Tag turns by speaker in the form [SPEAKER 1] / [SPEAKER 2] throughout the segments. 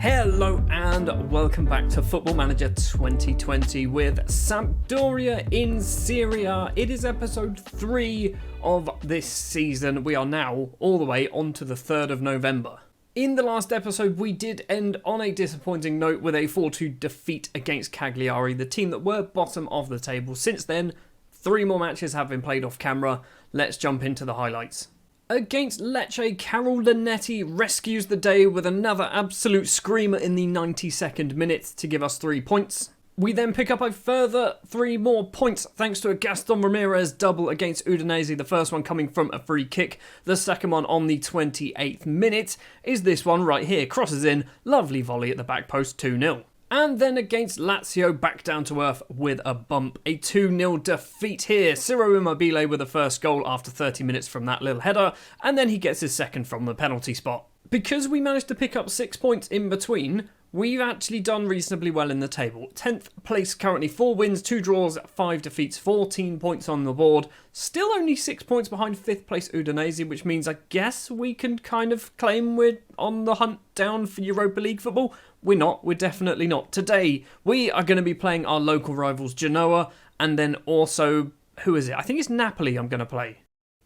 [SPEAKER 1] Hello and welcome back to Football Manager 2020 with Sampdoria in Serie A. It is episode 3 of this season. We are now all the way on to the 3rd of November. In the last episode, we did end on a disappointing note with a 4-2 defeat against Cagliari, the team that were bottom of the table. Since then, 3 more matches have been played off camera. Let's jump into the highlights. Against Lecce, Carol Linetti rescues the day with another absolute screamer in the 92nd minute to give us 3 points. We then pick up a further 3 more points thanks to a Gaston Ramirez double against Udinese, the first one coming from a free kick. The second one on the 28th minute is this one right here, crosses in, lovely volley at the back post, 2-0. And then against Lazio, back down to earth with a bump. A 2-0 defeat here. Ciro Immobile with the first goal after 30 minutes from that little header. And then he gets his second from the penalty spot. Because we managed to pick up 6 points in between, we've actually done reasonably well in the table. 10th place currently, 4 wins, 2 draws, 5 defeats, 14 points on the board. Still only 6 points behind 5th place Udinese, which means I guess we can kind of claim we're on the hunt down for Europa League football. We're not, we're definitely not. Today, we are going to be playing our local rivals Genoa, and then also, who is it? I think it's Napoli I'm going to play.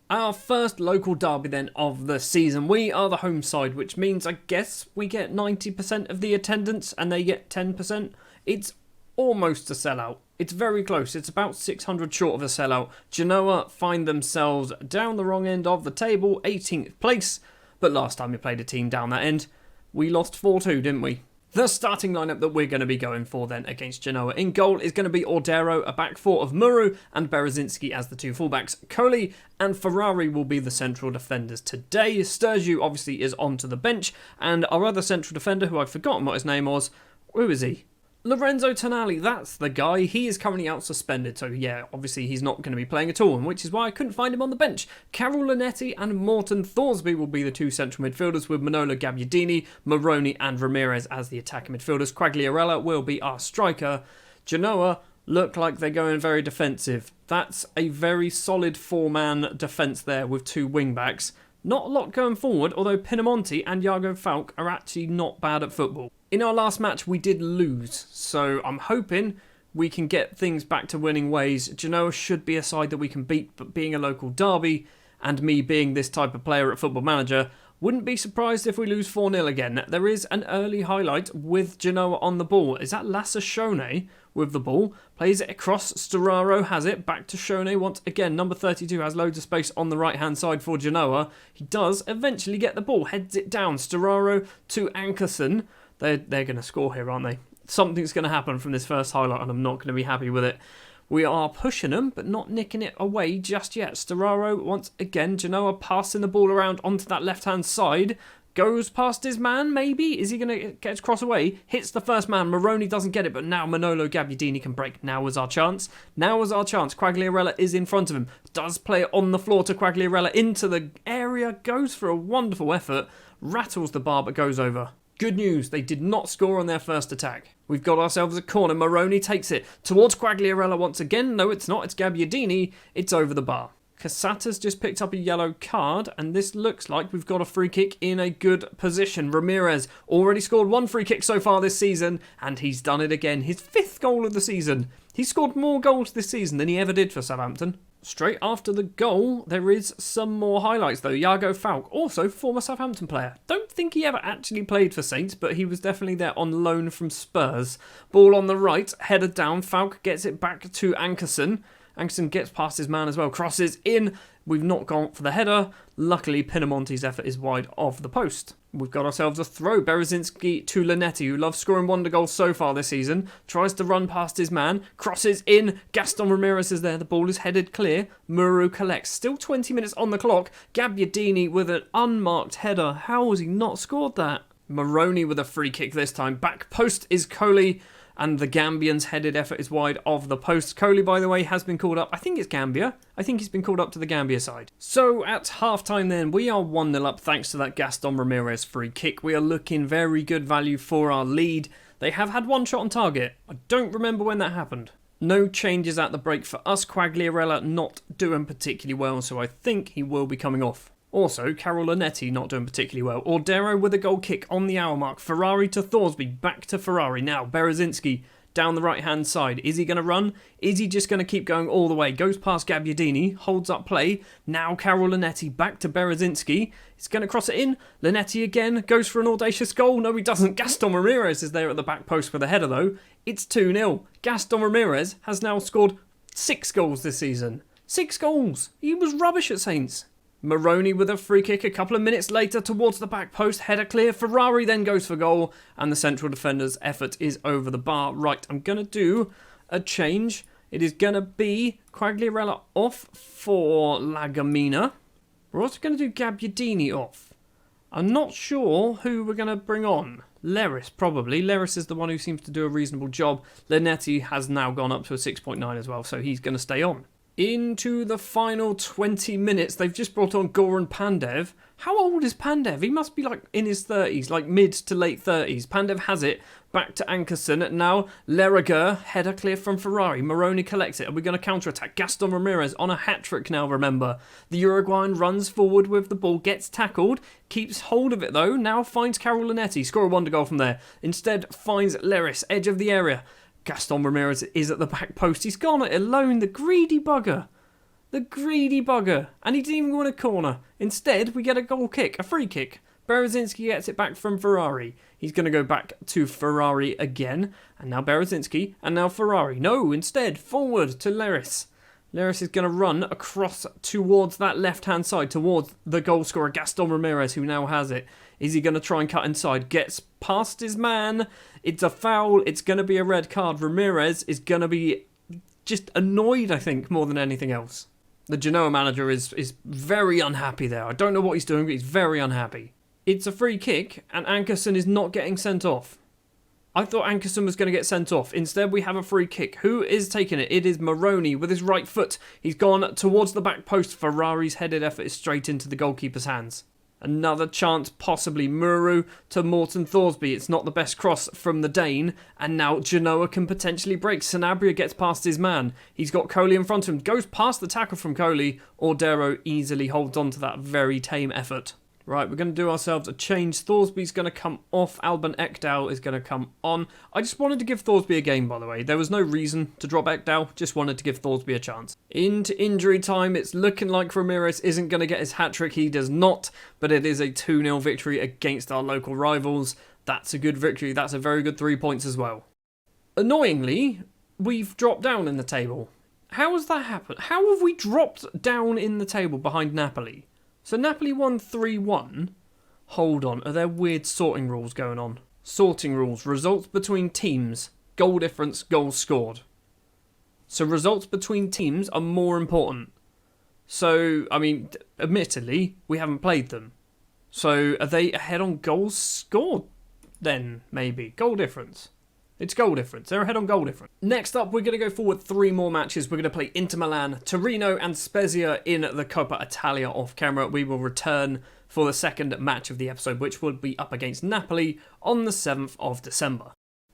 [SPEAKER 1] Our first local derby then of the season. We are the home side, which means I guess we get 90% of the attendance and they get 10%. It's almost a sellout. It's very close. It's about 600 short of a sellout. Genoa find themselves down the wrong end of the table, 18th place. But last time we played a team down that end, we lost 4-2, didn't we? The starting lineup that we're going to be going for then against Genoa in goal is going to be Ordero, a back four of Muru and Berezinski as the 2 fullbacks. Coley and Ferrari will be the central defenders today. Sturgeon obviously is onto the bench, and our other central defender, who I've forgotten what his name was, who is he? Lorenzo Tonali, that's the guy. He is currently out suspended, so yeah, obviously he's not going to be playing at all, and which is why I couldn't find him on the bench. Carol Linetti and Morten Thorsby will be the 2 central midfielders, with Manolo Gabbiadini, Moroni and Ramirez as the attacking midfielders. Quagliarella will be our striker. Genoa look like they're going very defensive. That's a very solid 4-man defence there with 2 wing-backs. Not a lot going forward, although Pinamonti and Iago Falk are actually not bad at football. In our last match, we did lose, so I'm hoping we can get things back to winning ways. Genoa should be a side that we can beat, but being a local derby, and me being this type of player at Football Manager, wouldn't be surprised if we lose 4-0 again. There is an early highlight with Genoa on the ball. Is that Lasse Schöne with the ball? Plays it across, Storaro has it, back to Schöne once again. Number 32 has loads of space on the right-hand side for Genoa. He does eventually get the ball, heads it down. Storaro to Ankerson. They're going to score here, aren't they? Something's going to happen from this first highlight, and I'm not going to be happy with it. We are pushing them, but not nicking it away just yet. Storaro, once again, Genoa passing the ball around onto that left-hand side. Goes past his man, maybe? Is he going to get his cross away? Hits the first man. Moroni doesn't get it, but now Manolo Gabbiadini can break. Now was our chance. Now was our chance. Quagliarella is in front of him. Does play it on the floor to Quagliarella into the area. Goes for a wonderful effort. Rattles the bar, but goes over. Good news, they did not score on their first attack. We've got ourselves a corner. Moroni takes it towards Quagliarella once again. No, it's not. It's Gabbiadini. It's over the bar. Casata's just picked up a yellow card, and this looks like we've got a free kick in a good position. Ramirez already scored 1 free kick so far this season, and he's done it again. His 5th goal of the season. He's scored more goals this season than he ever did for Southampton. Straight after the goal, there is some more highlights though. Iago Falk, also former Southampton player. Don't think he ever actually played for Saints, but he was definitely there on loan from Spurs. Ball on the right, header down. Falk gets it back to Ankerson. Ankerson gets past his man as well, crosses in. We've not gone for the header. Luckily, Pinamonti's effort is wide of the post. We've got ourselves a throw. Berezinski to Linetti, who loves scoring wonder goals so far this season. Tries to run past his man. Crosses in. Gaston Ramirez is there. The ball is headed clear. Muru collects. Still 20 minutes on the clock. Gabbiadini with an unmarked header. How has he not scored that? Moroni with a free kick this time. Back post is Coley. And the Gambian's headed effort is wide of the post. Coley, by the way, has been called up. I think it's Gambia. I think he's been called up to the Gambia side. So at halftime then, we are 1-0 up thanks to that Gaston Ramirez free kick. We are looking very good value for our lead. They have had 1 shot on target. I don't remember when that happened. No changes at the break for us. Quagliarella not doing particularly well, so I think he will be coming off. Also, Carol Lanetti not doing particularly well. Ordero with a goal kick on the hour mark. Ferrari to Thorsby, back to Ferrari. Now, Berezinski down the right-hand side. Is he going to run? Is he just going to keep going all the way? Goes past Gabbiadini, holds up play. Now Carol Lanetti back to Berezinski. He's going to cross it in. Lanetti again goes for an audacious goal. No, he doesn't. Gaston Ramirez is there at the back post with a header, though. It's 2-0. Gaston Ramirez has now scored 6 goals this season. 6 goals. He was rubbish at Saints. Moroni with a free kick a couple of minutes later towards the back post, header clear. Ferrari then goes for goal, and the central defender's effort is over the bar. Right, I'm going to do a change. It is going to be Quagliarella off for Lagamina. We're also going to do Gabbiadini off. I'm not sure who we're going to bring on. Leris, probably. Leris is the one who seems to do a reasonable job. Lanetti has now gone up to a 6.9 as well, so he's going to stay on. Into the final 20 minutes, they've just brought on Goran Pandev. How old is Pandev? He must be like in his 30s, like mid to late 30s. Pandev has it, back to Ankerson. Now, Leriger, header clear from Ferrari. Moroni collects it. Are we going to counter-attack? Gaston Ramirez on a hat-trick now, remember. The Uruguayan runs forward with the ball, gets tackled, keeps hold of it though, now finds Carol Lanetti. Score a wonder goal from there. Instead, finds Leris, edge of the area. Gaston Ramirez is at the back post. He's gone it alone, the greedy bugger. The greedy bugger. And he didn't even win a corner. Instead, we get a goal kick, a free kick. Berezinski gets it back from Ferrari. He's going to go back to Ferrari again. And now Berezinski, and now Ferrari. No, instead, forward to Leris. Leris is going to run across towards that left-hand side, towards the goal scorer, Gaston Ramirez, who now has it. Is he going to try and cut inside? Gets past his man. It's a foul. It's going to be a red card. Ramirez is going to be just annoyed, I think, more than anything else. The Genoa manager is very unhappy there. I don't know what he's doing, but he's very unhappy. It's a free kick, and Ankerson is not getting sent off. I thought Ankerson was going to get sent off. Instead, we have a free kick. Who is taking it? It is Moroni with his right foot. He's gone towards the back post. Ferrari's headed effort is straight into the goalkeeper's hands. Another chance, possibly. Muru to Morten Thorsby. It's not the best cross from the Dane. And now Genoa can potentially break. Sanabria gets past his man. He's got Coley in front of him. Goes past the tackle from Coley. Ordero easily holds on to that very tame effort. Right, we're going to do ourselves a change. Thorsby's going to come off. Alban Ekdal is going to come on. I just wanted to give Thorsby a game, by the way. There was no reason to drop Ekdal. Just wanted to give Thorsby a chance. Into injury time. It's looking like Ramirez isn't going to get his hat-trick. He does not. But it is a 2-0 victory against our local rivals. That's a good victory. That's a very good 3 points as well. Annoyingly, we've dropped down in the table. How has that happened? How have we dropped down in the table behind Napoli? So Napoli won 3-1. Hold on, are there weird sorting rules going on? Sorting rules, results between teams, goal difference, goals scored. So results between teams are more important. So, I mean, admittedly, we haven't played them. So are they ahead on goals scored then, maybe? Goal difference. It's goal difference. They're ahead on goal difference. Next up, we're going to go forward 3 more matches. We're going to play Inter Milan, Torino and Spezia in the Coppa Italia off camera. We will return for the second match of the episode, which will be up against Napoli on the 7th of December.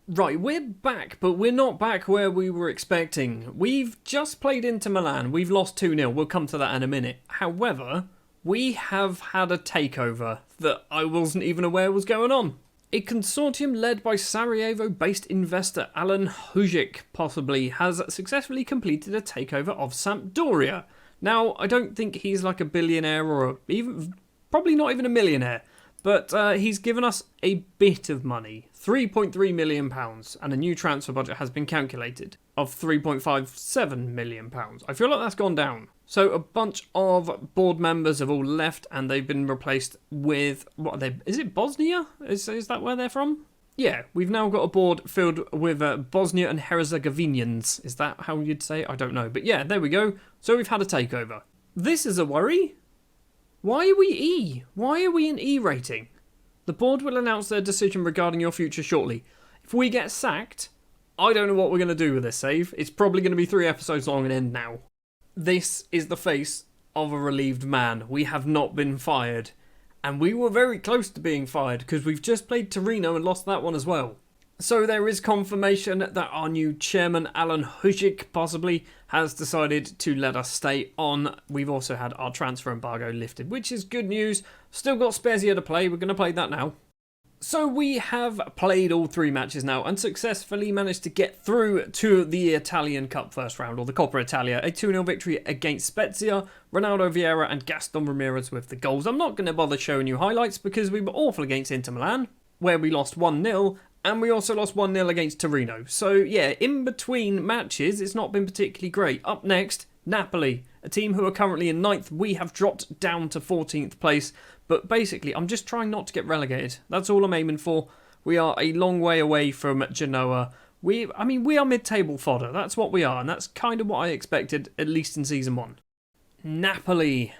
[SPEAKER 1] Right, we're back, but we're not back where we were expecting. We've just played Inter Milan. We've lost 2-0. We'll come to that in a minute. However, we have had a takeover that I wasn't even aware was going on. A consortium led by Sarajevo-based investor Alan Hujic possibly has successfully completed a takeover of Sampdoria. Now, I don't think he's like a billionaire or even probably not even a millionaire, but he's given us a bit of money, £3.3 million, and a new transfer budget has been calculated of £3.57 million. I feel like that's gone down. So a bunch of board members have all left and they've been replaced with, what are they, is it Bosnia? Is that where they're from? Yeah, we've now got a board filled with Bosnia and Herzegovinians. Is that how you'd say it? I don't know. But yeah, there we go. So we've had a takeover. This is a worry. Why are we E? Why are we an E rating? The board will announce their decision regarding your future shortly. If we get sacked, I don't know what we're going to do with this save. It's probably going to be 3 episodes long and end now. This is the face of a relieved man. We have not been fired. And we were very close to being fired because we've just played Torino and lost that one as well. So there is confirmation that our new chairman, Alan Hujic, possibly has decided to let us stay on. We've also had our transfer embargo lifted, which is good news. Still got Spezia to play. We're going to play that now. So we have played all 3 matches now and successfully managed to get through to the Italian Cup first round, or the Coppa Italia. A 2-0 victory against Spezia. Ronaldo Vieira and Gaston Ramirez with the goals. I'm not going to bother showing you highlights because we were awful against Inter Milan, where we lost 1-0. And we also lost 1-0 against Torino. So yeah, in between matches, it's not been particularly great. Up next, Napoli, a team who are currently in 9th. We have dropped down to 14th place. But basically, I'm just trying not to get relegated. That's all I'm aiming for. We are a long way away from Genoa. We are mid-table fodder. That's what we are. And that's kind of what I expected, at least in Season 1. Napoli.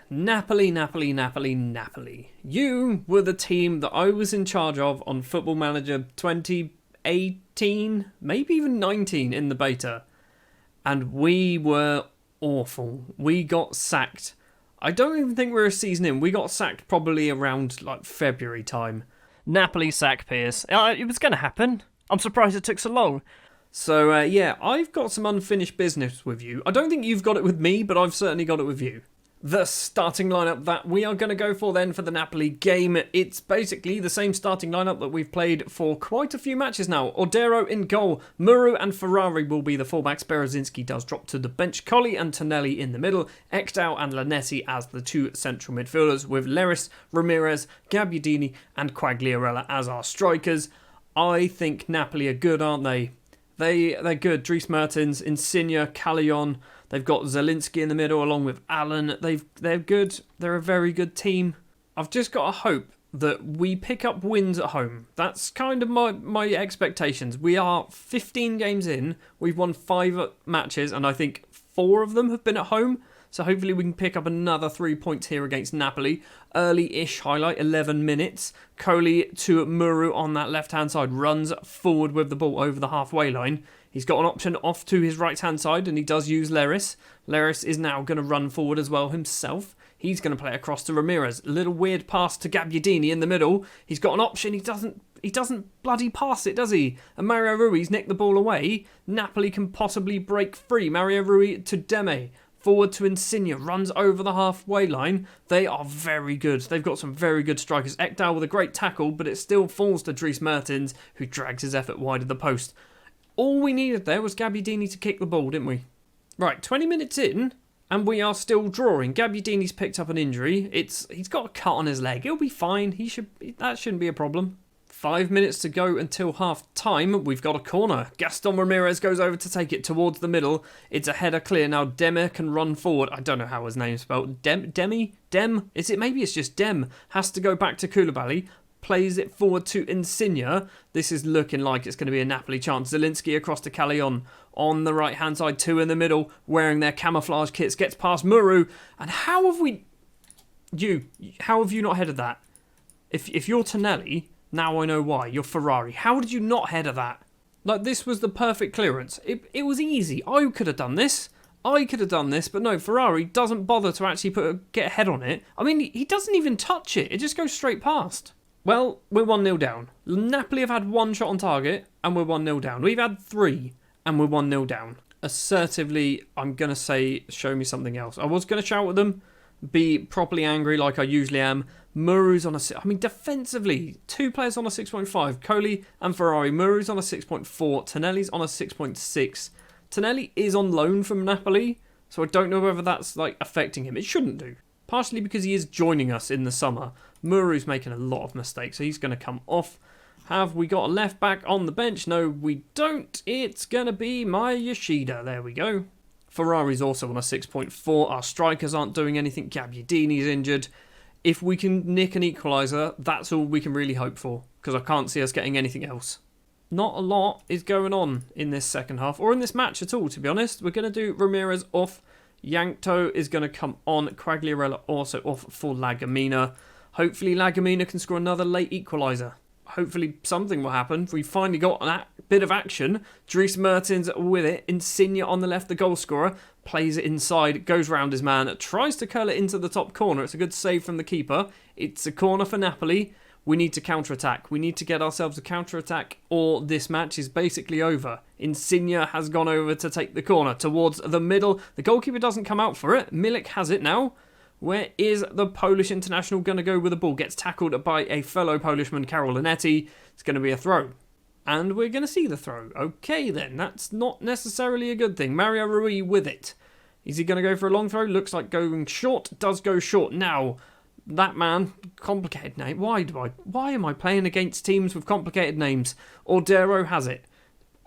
[SPEAKER 1] You were the team that I was in charge of on Football Manager 2018, maybe even 19 in the beta. And we were awful. We got sacked. I don't even think we're a season in. We got sacked probably around like February time.
[SPEAKER 2] Napoli sack Pierce. It was going to happen. I'm surprised it took so long.
[SPEAKER 1] So, yeah, I've got some unfinished business with you. I don't think you've got it with me, but I've certainly got it with you. The starting lineup that we are going to go for then for the Napoli game. It's basically the same starting lineup that we've played for quite a few matches now. Ordero in goal. Muru and Ferrari will be the fullbacks. Bereszynski does drop to the bench. Colli and Tonelli in the middle. Ekdal and Lanessi as the 2 central midfielders, with Leris, Ramirez, Gabbiadini and Quagliarella as our strikers. I think Napoli are good, aren't they? They're good. Dries Mertens, Insigne, Callejon. They've got Zielinski in the middle along with Allen. They're good. They're a very good team. I've just got to hope that we pick up wins at home. That's kind of my expectations. We are 15 games in. We've won 5 matches and I think 4 of them have been at home. So hopefully we can pick up another 3 points here against Napoli. Early-ish highlight, 11 minutes. Colli to Muru on that left-hand side. Runs forward with the ball over the halfway line. He's got an option off to his right-hand side, and he does use Leris. Leris is now going to run forward as well himself. He's going to play across to Ramirez. A little weird pass to Gabbiadini in the middle. He's got an option. He doesn't bloody pass it, does he? And Mario Rui's nicked the ball away. Napoli can possibly break free. Mario Rui to Deme. Forward to Insigne, runs over the halfway line. They are very good. They've got some very good strikers. Ekdal with a great tackle, but it still falls to Dries Mertens, who drags his effort wide of the post. All we needed there was Gabbiadini to kick the ball, didn't we? Right, 20 minutes in, and we are still drawing. Gabbiadini's picked up an injury. He's got a cut on his leg. He'll be fine. That shouldn't be a problem. 5 minutes to go until half time. We've got a corner. Gaston Ramirez goes over to take it towards the middle. It's a header clear. Now Deme can run forward. I don't know how his name's spelled. Dem? Is it? Maybe it's just Dem. Has to go back to Koulibaly. Plays it forward to Insigne. This is looking like it's going to be a Napoli chance. Zielinski across to Callejon. On the right-hand side, 2 in the middle, wearing their camouflage kits. Gets past Muru. And how have you not headed that? If you're Tonelli... Now I know why. You're Ferrari. How did you not header that? Like, this was the perfect clearance. It was easy. I could have done this. But no, Ferrari doesn't bother to actually get a head on it. I mean, he doesn't even touch it. It just goes straight past. Well, we're 1-0 down. Napoli have had 1 shot on target, and we're 1-0 down. We've had 3, and we're 1-0 down. Assertively, I'm going to say, show me something else. I was going to shout at them, be properly angry like I usually am. Muru's on defensively, 2 players on a 6.5. Colli and Ferrari. Muru's on a 6.4. Tonelli's on a 6.6. Tonelli is on loan from Napoli, so I don't know whether that's affecting him. It shouldn't do. Partially because he is joining us in the summer. Muru's making a lot of mistakes, so he's going to come off. Have we got a left back on the bench? No, we don't. It's going to be my Yoshida. There we go. Ferrari's also on a 6.4. Our strikers aren't doing anything. Gabbiadini's injured. If we can nick an equaliser, that's all we can really hope for, because I can't see us getting anything else. Not a lot is going on in this second half, or in this match at all, to be honest. We're going to do Ramirez off. Yankto is going to come on. Quagliarella also off for Lagomina. Hopefully Lagomina can score another late equaliser. Hopefully something will happen. We finally got a bit of action. Dries Mertens with it. Insigne on the left, the goal scorer. Plays it inside, goes round his man, tries to curl it into the top corner. It's a good save from the keeper. It's a corner for Napoli. We need to counter-attack. We need to get ourselves a counter-attack or this match is basically over. Insigne has gone over to take the corner towards the middle. The goalkeeper doesn't come out for it. Milik has it now. Where is the Polish international going to go with the ball? Gets tackled by a fellow Polishman, Karol Linetti. It's going to be a throw. And we're going to see the throw. Okay then, that's not necessarily a good thing. Mario Rui with it. Is he going to go for a long throw? Looks like going short. Does go short. Now, that man, complicated name. Why am I playing against teams with complicated names? Ordero has it.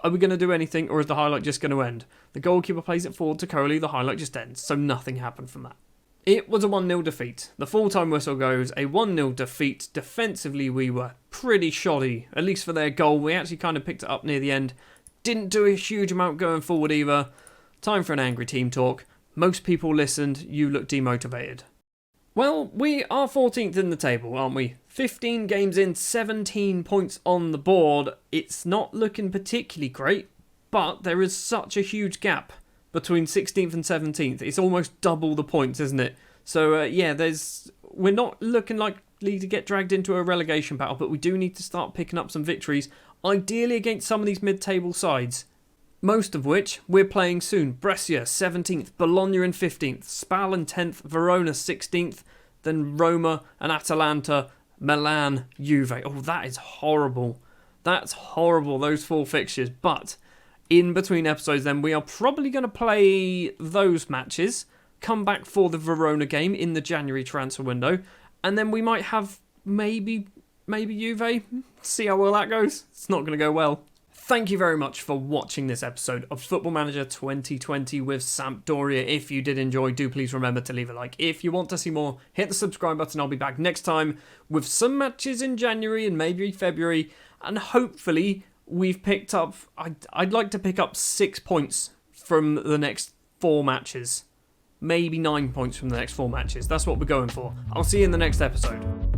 [SPEAKER 1] Are we going to do anything, or is the highlight just going to end? The goalkeeper plays it forward to Coley. The highlight just ends. So nothing happened from that. It was a 1-0 defeat. The full-time whistle goes, a 1-0 defeat. Defensively, we were pretty shoddy, at least for their goal. We actually kind of picked it up near the end. Didn't do a huge amount going forward either. Time for an angry team talk. Most people listened. You look demotivated. Well, we are 14th in the table, aren't we? 15 games in, 17 points on the board. It's not looking particularly great, but there is such a huge gap between 16th and 17th. It's almost double the points, isn't it? So, we're not looking likely to get dragged into a relegation battle, but we do need to start picking up some victories, ideally against some of these mid-table sides. Most of which we're playing soon. Brescia 17th, Bologna in 15th, Spal in 10th, Verona 16th, then Roma and Atalanta, Milan, Juve. Oh, that is horrible. That's horrible, those 4 fixtures. But in between episodes then, we are probably going to play those matches, come back for the Verona game in the January transfer window, and then we might have maybe Juve. See how well that goes. It's not going to go well. Thank you very much for watching this episode of Football Manager 2020 with Sampdoria. If you did enjoy, do please remember to leave a like. If you want to see more, hit the subscribe button. I'll be back next time with some matches in January and maybe February. And hopefully we've picked up, I'd like to pick up 6 points from the next 4 matches. Maybe 9 points from the next 4 matches. That's what we're going for. I'll see you in the next episode.